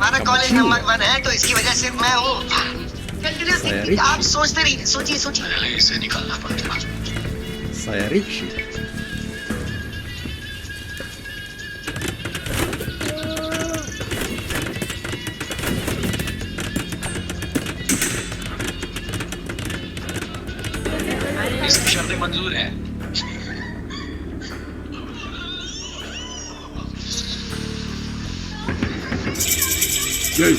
हमारा college number 1 है तो इसकी वजह सिर्फ मैं हूँ। कंटिन्यूअसली आप सोचते रहिए, सोचिए सोचिए। पहले इसे निकालना पड़ेगा। Saya Richie. इसकी शर्तें मंजूर है। Yay.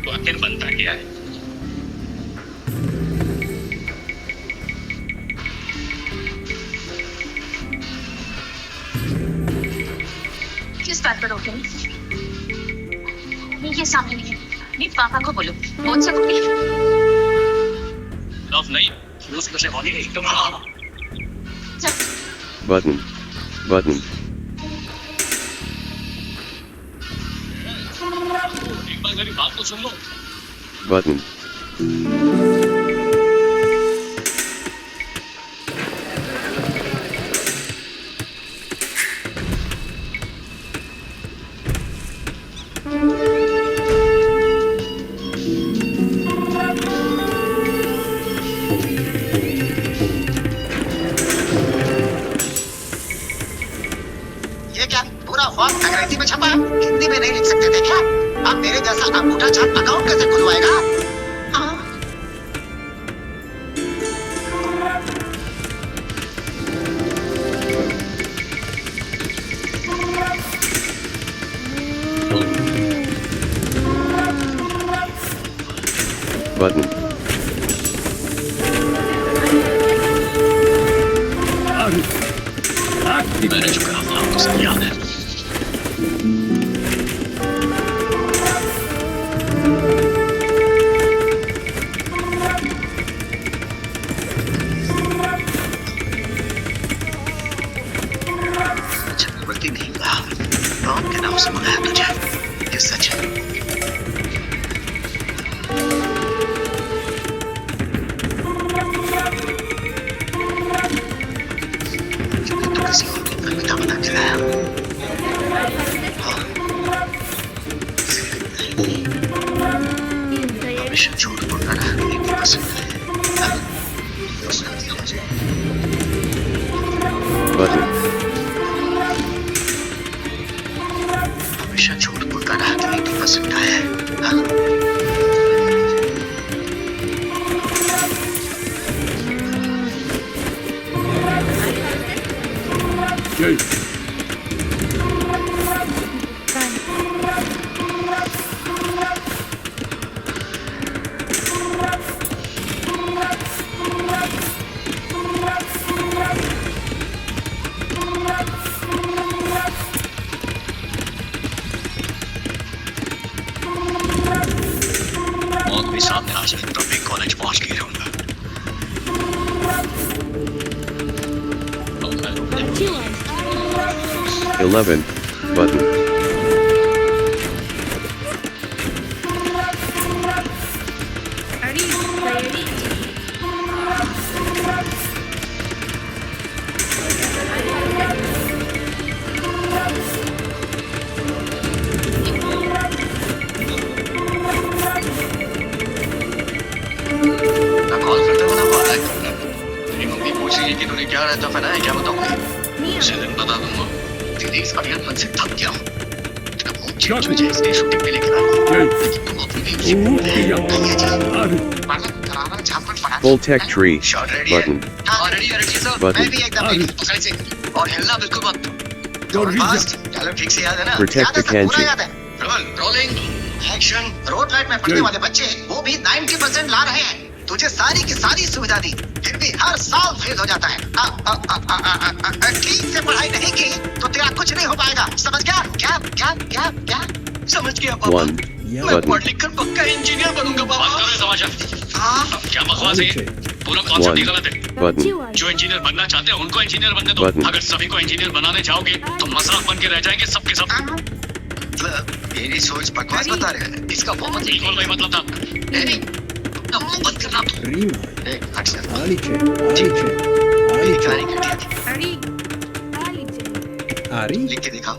तो आखिर बनता क्या है? किस बात पर रोके? ये सामने नहीं है। नहीं, पापा को बोलो, बोल सकते। लव नहीं, उसको से बॉडी एकदम Button. Button. एक बार मेरी बात तो सुन लो। Button. ये क्या पूरा फॉर्म अंग्रेजी में छपा है, हिंदी में नहीं लिख सकते थे क्या? आप मेरे जैसा अंगूठा छाप अकाउंट कैसे खुलवाएगा? हाँ। Button. मैंने जो कहा था आपको सब याद है। चक्रवर्ती नहीं कहा, डॉन के नाम से बुलाया तुझे, ये सच है। तो किसी और को अलविदा बना के लाया। हाँ। हमेशा झूठ बोलता रहा, एक ही पसंद है। उसका दिया मुझे। Button. हमेशा झूठ बोलता रहा तो एक ही पसंद है। हाँ। Yay. मौत भी सामने आ जाए तब भी कॉलेज पहुंच के रहूंगा। और मैं रुक जाऊंगा। 11. Button. ना कॉल करता हूँ ना कॉल करता। मेरी मम्मी पूछ रही है कि तूने क्या रहता फना है, क्या बताऊँ? उसे दिन बता दूंगा। तेरी इस अभियान से थक गया हूँ। तेरा मुंह चेंज हो जाए इसलिए शूटिंग पे लेके आया। Yay. लेकिन तुम अपनी बेइज्जती करते हैं। नहीं है जी। वरना करारा झापड़ पड़ा। Full tech tree. Shot ready है। Button. हाँ रेडी है सर। Button. मैं भी एकदम रेडी। पकड़ से और हिलना बिल्कुल मत। फास्ट। चलो ठीक से याद है ना? Protect याद है the सर, पूरा Kanchi. याद है। Rolling action. रोड लाइट में पढ़ने Good. वाले बच्चे वो भी 90% ला रहे हैं। तुझे सारी की सारी सुविधा दी, फिर भी हर साल फेल हो जाता है। ठीक से पढ़ाई नहीं की तो तेरा कुछ नहीं हो पाएगा, समझ गया? क्या क्या क्या क्या? समझ गया पापा। 1. मैं Button. पढ़ लिख कर पक्का इंजीनियर बनूंगा पापा। बंद करो ये तमाशा। हाँ क्या बकवास है ये? पूरा कॉन्सेप्ट ही गलत है। Button. जो इंजीनियर बनना चाहते हैं उनको इंजीनियर बनने दो। Button. अगर सभी को इंजीनियर बनाने चाहोगे तो मजाक बन के रह जाएंगे सबके सब। मतलब मेरी सोच बकवास बता रहे हैं। इसका वो बिल्कुल वही मतलब था। तो मुंह बंद करना तू। Rima. हट सर। Alice. मेरी Alice. गाड़ी कट गई। Ari. Alice. Ari. लिख के दिखाओ।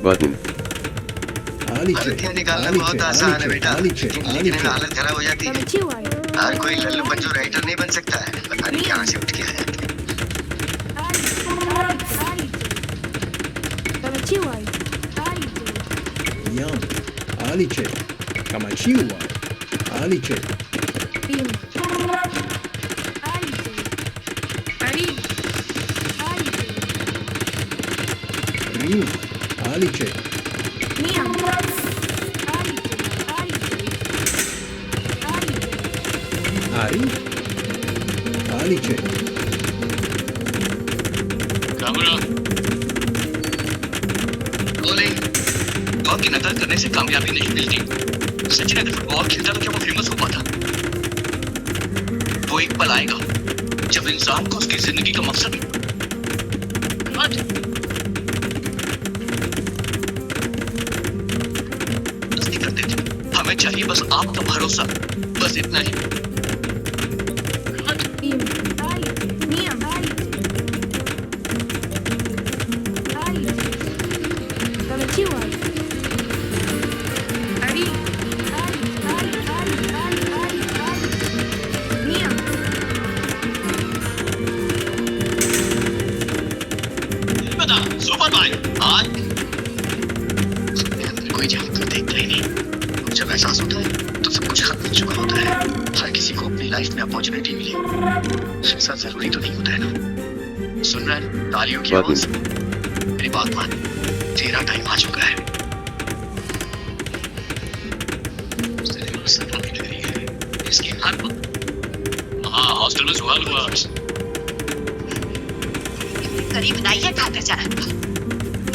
button, Alice. गलतियां निकालना बहुत आसान है बेटा, लेकिन लिखने में हालत खराब हो जाती है। हर कोई लल्लू पंजू राइटर नहीं बन सकता है। पता नहीं कहाँ से उठ के आया। Yum. Alice. Kamachiwa. Alice. Rima. Alice. Ari. Alice. Camera rolling. Football की नकल करने से कामयाबी नहीं मिलती। सचिन अगर फुटबॉल खेलता तो क्या वो फेमस हो पाता? वो एक पल आएगा जब इंसान को उसकी जिंदगी का मकसद नहीं करते थे। हमें चाहिए बस आपका भरोसा, बस इतना ही। बता सुपर भाई आज अंदर कोई जानकर देखता ही नहीं। जब एहसास होता है तो सब कुछ खत्म हो चुका होता है। हर किसी को अपनी लाइफ में अपॉर्चुनिटी मिली, ऐसा जरूरी तो नहीं होता है ना। सुन रहा है तालियों की आवाज? मेरी बात मान, तेरा टाइम आ चुका है। इसके हाथ में हाँ हॉस्टल में सुहाल हुआ। करीब नहीं है खाकर जा रहा।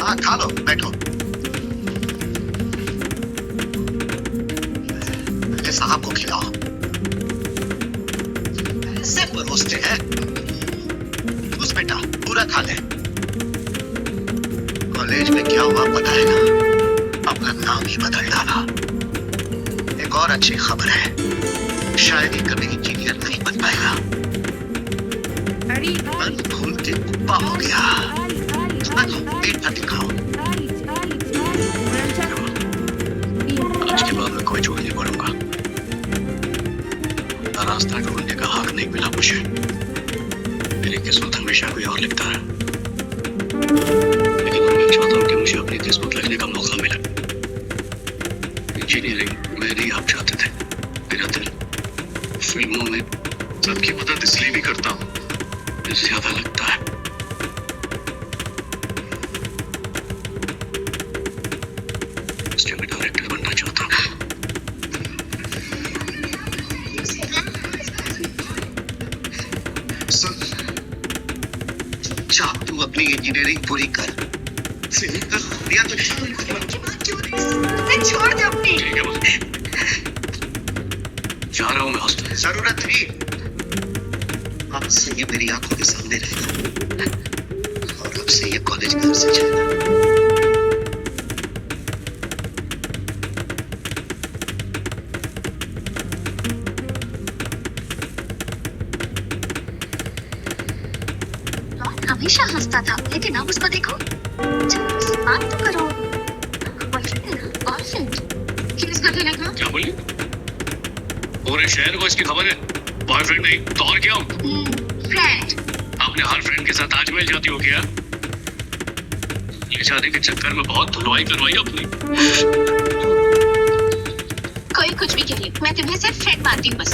हाँ खा लो, बैठो। मेरे साहब को खिलाओ। ऐसे परोसते हैं। उस बेटा पूरा खा ले। कॉलेज में क्या हुआ पता है ना? अपना नाम ही बदल डाला। एक और अच्छी खबर है, शायद ही कभी इंजीनियर नहीं बन पाएगा। मन खोल के कुप्पा हो गया। पेट न दिखाओ। आज के बाद मैं कोई झूठ नहीं बोलूंगा। अपना रास्ता ढूंढने का हक नहीं मिला मुझे। मेरी किस्मत हमेशा कोई और लिखता रहा, लेकिन मैं चाहता हूँ कि मुझे अपनी किस्मत लिखने का मौका मिले। इंजीनियरिंग में नहीं आप चाहते थे। मेरा दिल फिल्मों में सबकी मदद इसलिए भी करता हूँ, ज्यादा लगता है। इसलिए मैं डायरेक्टर बनना चाहता हूँ। सुन, चाह तू अपनी इंजीनियरिंग पूरी कर। या तो छोड़ दे अपनी। ठीक है बस, जा रहा हूँ मैं हॉस्टल। जरूरत नहीं, अब से ये मेरी आंखों के सामने रहेगा और अब से ये कॉलेज घर से जाएगा। हमेशा हंसता था, लेकिन अब उसको देखो। चलो उससे बात तो करो। बॉयफ्रेंड किस करने लगा? क्या बोली? पूरे शहर को इसकी खबर है। बॉयफ्रेंड नहीं तो और क्या? फ्रेंड। आपने हर फ्रेंड के साथ ताजमहल जाती हो क्या? ले जाने के चक्कर में बहुत धुलवाई करवाई अपनी। कोई कुछ भी कहे, मैं तुम्हें सिर्फ फ्रेंड मानती हूँ बस।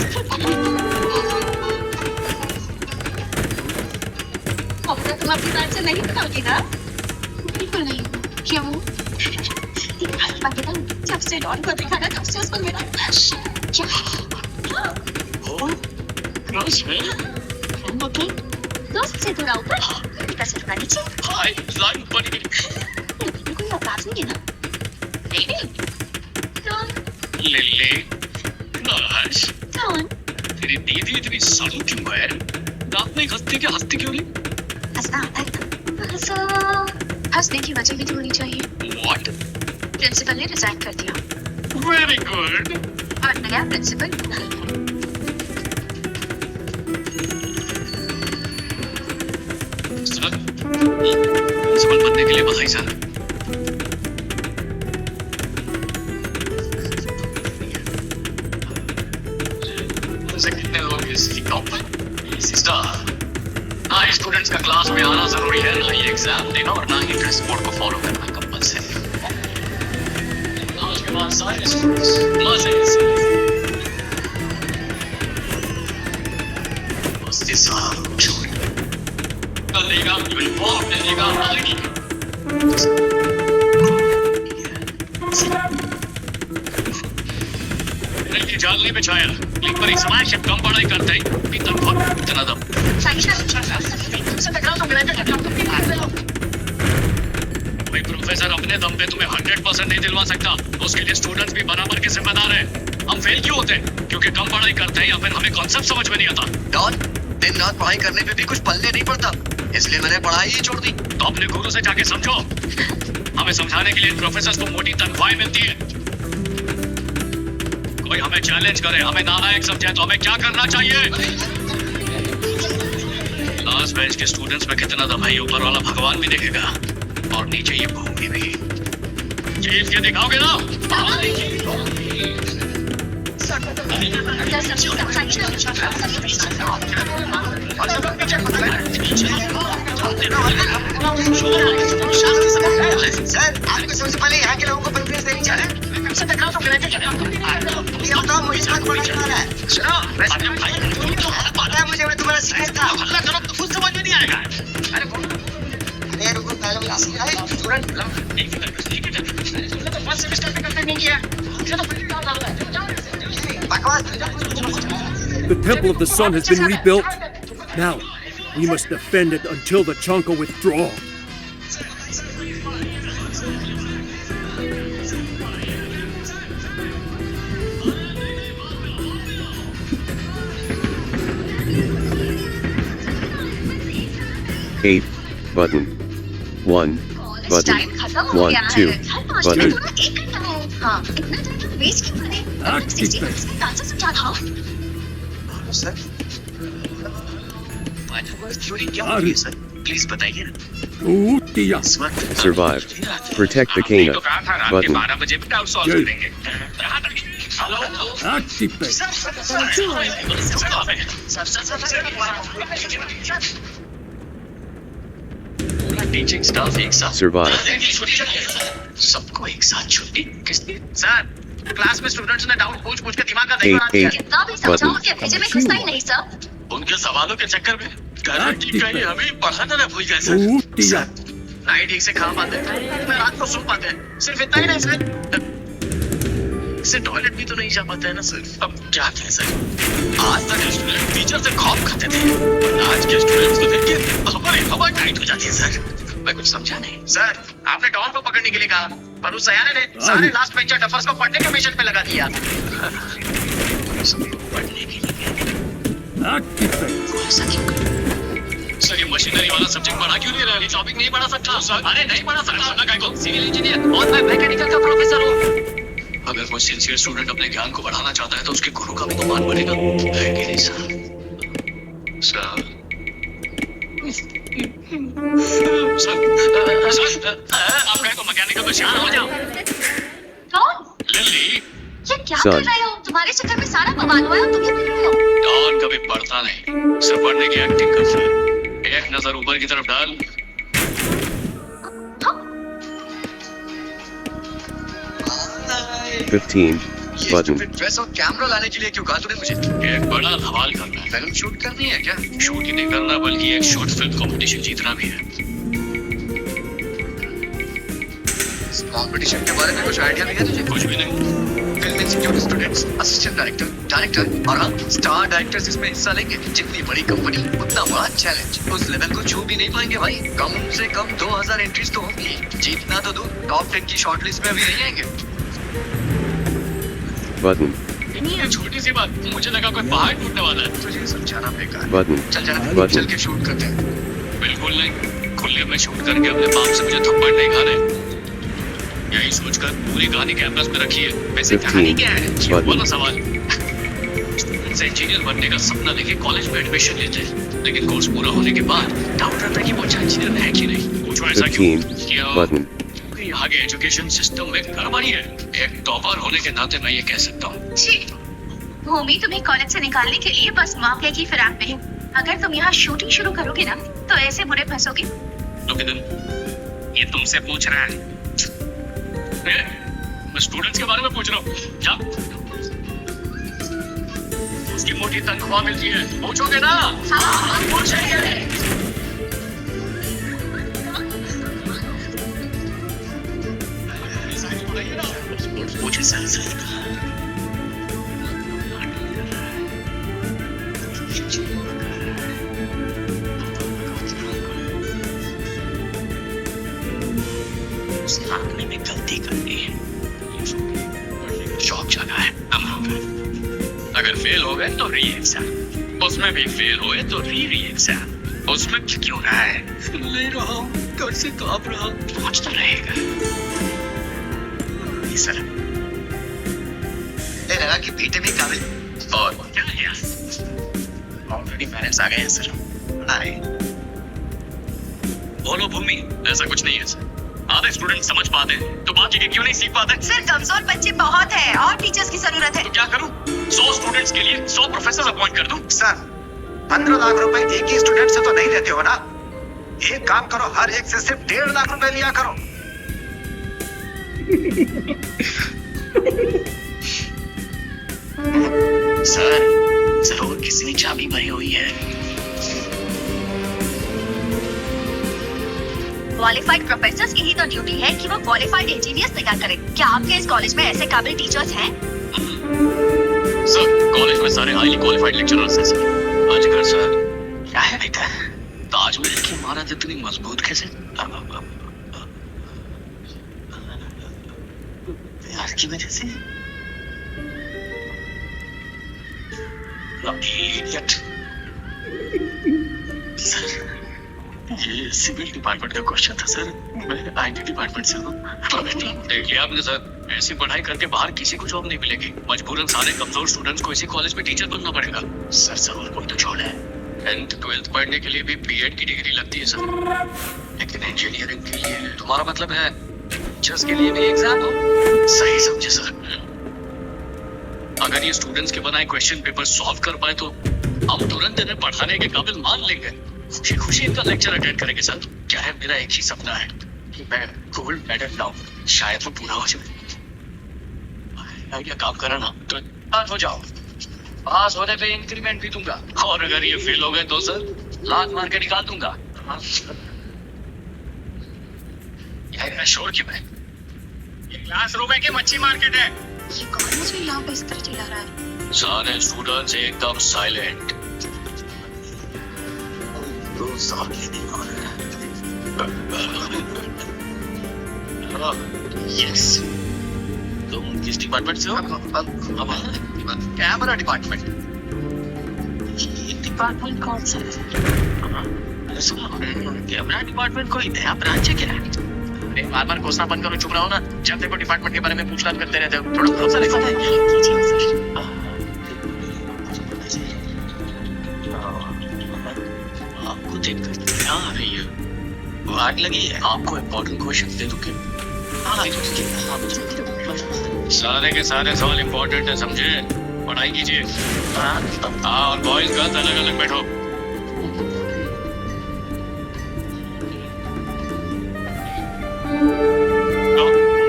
अब तो तुम अपनी बात से नहीं खाओगी ना? बिल्कुल नहीं। क्यों? जब से डॉन को देखा ना, तब से उसको मेरा क्या? क्रश है? मतलब? दोस्त से थोड़ा ऊपर, पिता से थोड़ा नीचे। हाय लाइन पड़ गई। कोई औकात नहीं है ना? नहीं। डॉन। Lily, crush. डॉन। तेरी दीदी इतनी सारू क्यों है? दांत नहीं घसती क्या? हंसती क्यों नहीं? हंसना आता है ना? हंसने की वजह भी तो होनी चाहिए। What? प्रिंसिपल ने रिजाइन कर दिया वेरी गुड। और नया प्रिंसिपल सर, प्रिंसिपल बनने के लिए बधाई सर। कितने लोग इसी टॉप पर सिस्टर ना ही स्टूडेंट्स का क्लास में आना जरूरी है, ना ही एग्जाम देना और ना ही ड्रेस कोड को फॉलो करना कंपल्सरी। आज के बाद सारे स्टूडेंट्स मजे से मस्ती साहब छोड़ कल देगा यूनिफॉर्म देगा आगे की जाल नहीं बिछाया, लेकिन पर समाज से कम पढ़ाई करते हैं इतना बहुत इतना दम कोई प्रोफेसर अपने दम पे तुम्हें 100% नहीं दिलवा सकता, उसके लिए स्टूडेंट्स भी बराबर के जिम्मेदार हैं। हम फेल क्यों होते हैं? क्योंकि कम पढ़ाई करते हैं या फिर हमें कॉन्सेप्ट समझ में नहीं आता। डॉन, दिन रात पढ़ाई करने पे भी कुछ पल्ले नहीं पड़ता, इसलिए मैंने पढ़ाई ही छोड़ दी। तो अपने गुरु से जाके समझो। हमें समझाने के लिए प्रोफेसर्स को मोटी तनख्वाहें मिलती है। कोई हमें चैलेंज करे, हमें नालायक समझे तो हमें क्या करना चाहिए? लास्ट बेंच के स्टूडेंट्स में कितना दम है ऊपर वाला भगवान भी देखेगा और नीचे ये भूमि भी। चीफ के दिखाओगे ना? सर, आपको सबसे पहले यहाँ के लोगों को प्रेफरेंस देनी चाहिए। पता है मुझे, मैं तुम्हारा सीनियर था। कुछ समझ में नहीं आएगा। अरे रुको, पहले मुझे सीनियर है। स्टूडेंट तो फर्स्ट सेमेस्टर में करते नहीं किया। The Temple of the Sun has been rebuilt. Now, we must defend it until the Chonka withdraw. Eight. Button. 1. Button. 1, 2. Button. हाँ इतना टाइम वेस्ट क्यों करें? आंसर समझा था। सर, थ्योरी क्या होती है सर? प्लीज बताइए ना। Utia. इस वक्त Survive. Protect the आपने Kana. तो कहा था रात के Button. 12 बजे भी डाउट सॉल्व जय। करेंगे। Hello Activate. टीचिंग स्टाफ एक साथ Survive. सबको एक साथ छुट्टी किसने? सर, क्लास में स्टूडेंट्स ने डाउट पूछ के दिमाग का दही बना दिया। कितना भी समझाओ कि भेजे में घुसता ही नहीं सर। उनके सवालों के चक्कर में गारंटी कहीं हमें पढ़ाना ना भूल जाए सर। Utia. नाइट ठीक से खा पाते हैं, मैं रात को सो पाते हैं, सिर्फ इतना ही नहीं सर। इससे टॉयलेट भी तो नहीं जा पाते हैं ना सर। अब क्या कहें सर? आज तक स्टूडेंट टीचर से खौफ खाते थे, आज के स्टूडेंट्स को देख के हमारी हवा टाइट हो जाती है सर। मैं कुछ समझा नहीं सर। आपने डॉन को पकड़ने के लिए कहा, पर उस सयाने ने सारे लास्ट बेंचर टफर्स को पढ़ने के मिशन पे लगा दिया। सबको पढ़ने के लिए Activate. ऐसा क्यों कर? सर, ये मशीनरी वाला सब्जेक्ट पढ़ा क्यों नहीं रहा? ये टॉपिक नहीं पढ़ा सकता सर? अरे नहीं पढ़ा सकता ना, काय को सिविल इंजीनियर और मैं मैकेनिकल का प्रोफेसर हूँ। अगर कोई सिंसियर स्टूडेंट अपने ज्ञान को बढ़ाना चाहता है तो उसके गुरु का भी तो मान बनेगा, है कि नहीं सर? सर, आप कहे तो मैकेनिकल में शिफ्ट हो जाओ। कौन? लिली, ये क्या कर रहे हो? तुम्हारे चक्कर में सारा बवाल हुआ है और तुम ये कर रहे हो। डॉन कभी पढ़ता नहीं, सिर्फ पढ़ने की एक्टिंग करता है। एक नजर ऊपर की तरफ डाल। 15. Button. ड्रेस और कैमरा लाने के लिए क्यों कहा तूने मुझे? एक बड़ा धमाल करना है। फिल्म शूट करनी है क्या? शूट ही नहीं करना बल्कि एक शॉर्ट फिल्म कंपटीशन जीतना भी है। इस कंपटीशन के बारे में कुछ आइडिया नहीं है तुझे? कुछ भी नहीं। Film institute students, assistant director, director और हाँ, स्टार डायरेक्टर्स इसमें हिस्सा लेंगे। जितनी बड़ी कंपनी उतना बड़ा चैलेंज। उस लेवल को छू भी नहीं पाएंगे भाई। कम से कम 2000 एंट्रीज तो होंगी। जीतना तो दूर, टॉप 10 की शॉर्टलिस्ट में भी नहीं आएंगे। Button. ये छोटी सी बात, मुझे लगा कोई पहाड़ टूटने वाला है। तुझे समझाना बेकार। Button. चल जाना, Button. चल के शूट करते हैं। बिल्कुल नहीं, खुले में शूट करके अपने बाप से मुझे थप्पड़ नहीं खाने। यही सोचकर पूरी कहानी कैंपस में रखी है। वैसे 15 कहानी क्या है? button. बोलो सवाल। स्टूडेंट्स इंजीनियर बनने का सपना लेके कॉलेज में एडमिशन लेते हैं, लेकिन कोर्स पूरा होने के बाद डाउट रहता है कि वो अच्छा इंजीनियर है कि नहीं। पूछो ऐसा क्यों? 15 क्यों? button. क्योंकि यहाँ के एजुकेशन सिस्टम में गड़बड़ी है। एक टॉपर होने के नाते मैं ये कह सकता हूँ। छी, भूमि तुम्हें कॉलेज से निकालने के लिए बस मौके की फिराक में है। अगर तुम यहाँ शूटिंग शुरू करोगे ना तो ऐसे बुरे फंसोगे। लोग ये तुमसे पूछ रहा है। मैं स्टूडेंट्स के बारे में पूछ रहा हूँ। क्या उसकी मोटी तनख्वाह मिलती है? पूछोगे ना? हाँ, पूछेंगे। पूछे सर। उस आदमी ने गलती कर दी है। शौक जगा है। अगर फेल हो गए तो री एग्जाम, उसमें भी फेल हुए तो री एग्जाम। उसमें क्यों रहा है? ले रहा हूँ, घर से कांप रहा, पहुंच तो रहेगा। सर लगा कि बेटे भी काबिल और क्या है? ऑलरेडी पेरेंट्स आ गए हैं सर। आए। बोलो भूमि, ऐसा कुछ नहीं है सर। आधे स्टूडेंट समझ पाते हैं तो बाकी के क्यों नहीं सीख पाते? सर कमजोर बच्चे बहुत है और टीचर्स की जरूरत है। तो क्या करूं? 100 स्टूडेंट्स के लिए 100 प्रोफेसर अपॉइंट कर दूं? सर 15 लाख रुपए एक ही स्टूडेंट से तो नहीं लेते हो ना। एक काम करो, हर एक से सिर्फ 1.5 लाख रुपए लिया करो। सर जरूर किसी ने चाबी भरी हुई है। क्वालिफाइड प्रोफेसर्स की ही तो ड्यूटी है कि वो क्वालिफाइड इंजीनियर्स तैयार करें। क्या आपके इस कॉलेज में ऐसे काबिल टीचर्स हैं? सर कॉलेज में सारे हाईली क्वालिफाइड लेक्चरर्स हैं सर। आजकल सर क्या है बेटा, ताजमहल की इमारत इतनी मजबूत कैसे? प्यार की वजह से। सर ये सिविल डिपार्टमेंट का क्वेश्चन था सर। मैं आईटी डिपार्टमेंट से हूँ। देखिए आपने सर, ऐसी पढ़ाई करके बाहर किसी को जॉब नहीं मिलेगी। मजबूरन सारे कमजोर स्टूडेंट्स को इसी कॉलेज में टीचर बनना पड़ेगा। सर जरूर कोई तो छोड़ है। 10th 12th पढ़ने के लिए भी बीएड की डिग्री लगती है सर, लेकिन इंजीनियरिंग के लिए तुम्हारा मतलब है टीचर्स के लिए भी एग्जाम हो? सही समझे सर। अगर ये स्टूडेंट्स के बनाए क्वेश्चन पेपर सॉल्व कर पाए तो हम तुरंत इन्हें पढ़ाने के काबिल मान लेंगे। खुशी खुशी इनका लेक्चर अटेंड करेंगे सर। क्या है, मेरा एक ही सपना है कि मैं गोल्ड मेडल लाऊं, शायद वो पूरा हो जाए। आइडिया काम करा ना तो पास हो जाओ। पास होने पे इंक्रीमेंट भी दूंगा, और अगर ये फेल हो गए तो सर लात मार के निकाल दूंगा। क्या शोर क्यों है? ये क्लासरूम है कि मच्छी मार्केट है? ये कॉलेज में यहाँ पे इस तरह चिल्ला रहा है। सारे स्टूडेंट्स एकदम साइलेंट। यस, तुम किस डिपार्टमेंट से हो? Camera department. ये डिपार्टमेंट कौन सा है? कैमरा डिपार्टमेंट कोई नया ब्रांच है क्या? बार बार घोषणा बंद करो, चुप रहो ना। जब देखो डिपार्टमेंट के बारे में पूछताछ करते रहते हो। थोड़ा भरोसा रखो। आपको देखकर क्या आ रही है? वो आग लगी है। आपको इम्पोर्टेंट क्वेश्चन दे दूंगी। सारे के सारे सवाल इम्पोर्टेंट है, समझे? पढ़ाई कीजिए। हाँ, और बॉयज गर्ल्स अलग अलग बैठो।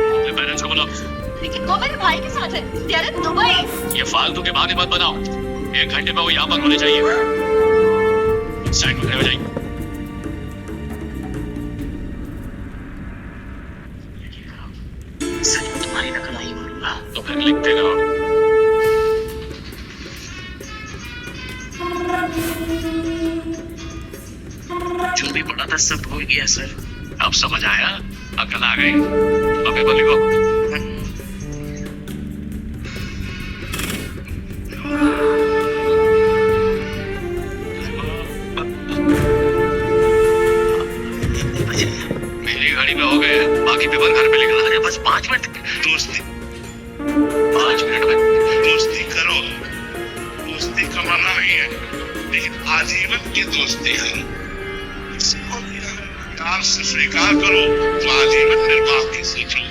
अपने पेरेंट्स को बुलाओ। लेकिन वो मेरे भाई के साथ है। यार दुबई। ये फालतू के बहाने मत बनाओ। 1 घंटे में वो यहाँ पर होने चाहिए। साइड में खड़े हो जाइए। सच में तुम्हारी नकल नहीं मारूंगा तो फिर लिखते रहो। जो भी पढ़ा था सब हो गया सर। अब समझ आया, अकल आ गई। अब पेपर लिखो। मेरी गाड़ी में हो गए, बाकी पेपर घर पे लिखना है। बस 5 लेकिन आजीवन की दोस्ती है। प्यार से स्वीकार करो तो आजीवन निर्वाह की सोचो।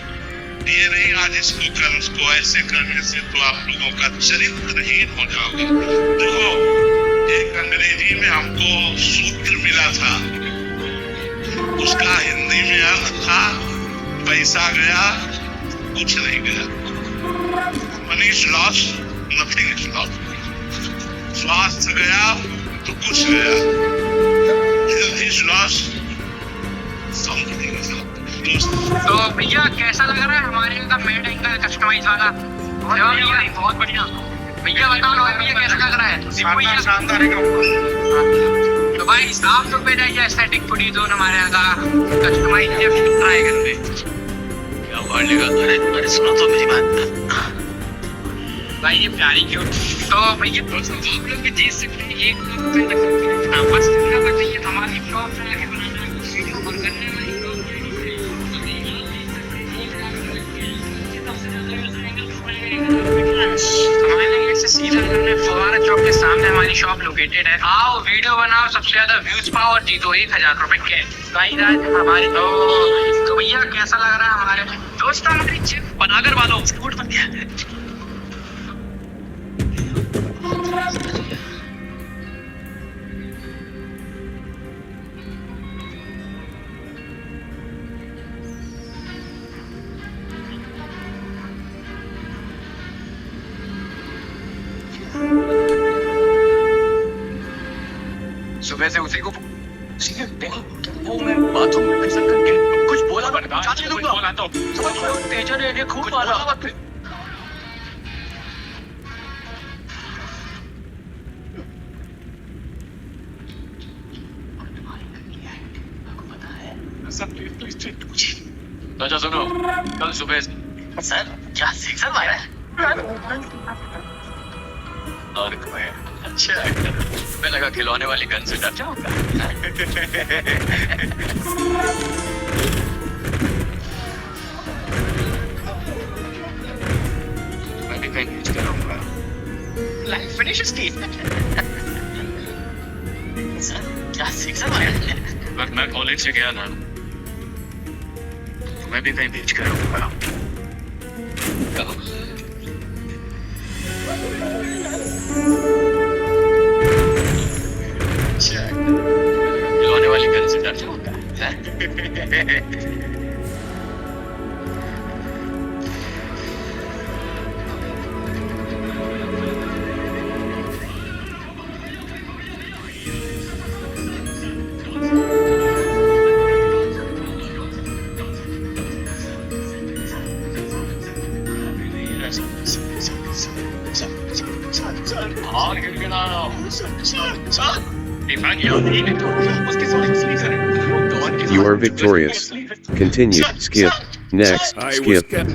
ये नहीं आज इसको कल उसको, ऐसे करने से तो आप लोगों का चरित्रहीन हो जाओगे। देखो, एक अंग्रेजी में हमको सूत्र मिला था, उसका हिंदी में अर्थ था पैसा गया कुछ नहीं गया। Money is lost, nothing is lost. स्वास्थ्य गया तो कुछ गया। Health is lost, something is lost. तो भैया कैसा लग रहा है हमारे यहाँ का मेड एंगल कस्टमाइज वाला? बहुत बढ़िया भैया, बताओ भैया कैसा लग रहा है? शानदार है। तो भाई आप लोग पे जाइए एस्थेटिक फूडी जोन हमारे यहाँ का कस्टमाइज ट्राई करते हैं। अरे सुनो तो मेरी बात भाई, ये प्यारी क्यूट। तो भैया आप लोग भी देख सकते हैं, एक बस इतना कर चाहिए हमारी शॉप है वीडियो बंद करने वाली से सीधा फुवारा चौक के सामने हमारी शॉप लोकेटेड है। आओ वीडियो बनाओ, सबसे ज्यादा व्यूज पाओ और जीतो 1000 रुपए कैश। भाई राज हमारी तो भैया कैसा लग रहा है हमारे दोस्त? हमारी चिप बनाकर वालों स्कूट बन गया। सुबह से उसी को वो मैं बाथरूम में फिसल करके कुछ बोला, चाची दूंगा बोला तो तेजा ने खूब मारा। अच्छा सुनो, कल सुबह सर क्या सिक्सर मारा है? अच्छा, मैं लगा खिलौने वाली गन से डर जाऊंगा। मैं भी कहीं यूज करूंगा। Life finish Steve. सर क्या सिक्सर मारा है? वक्त मैं कॉलेज से गया ना, तो मैं भी कहीं यूज करूंगा। खिलौने वाली गन से डर जाऊंगा। You are victorious. Continue. Skip. Next. I was Skip. kept.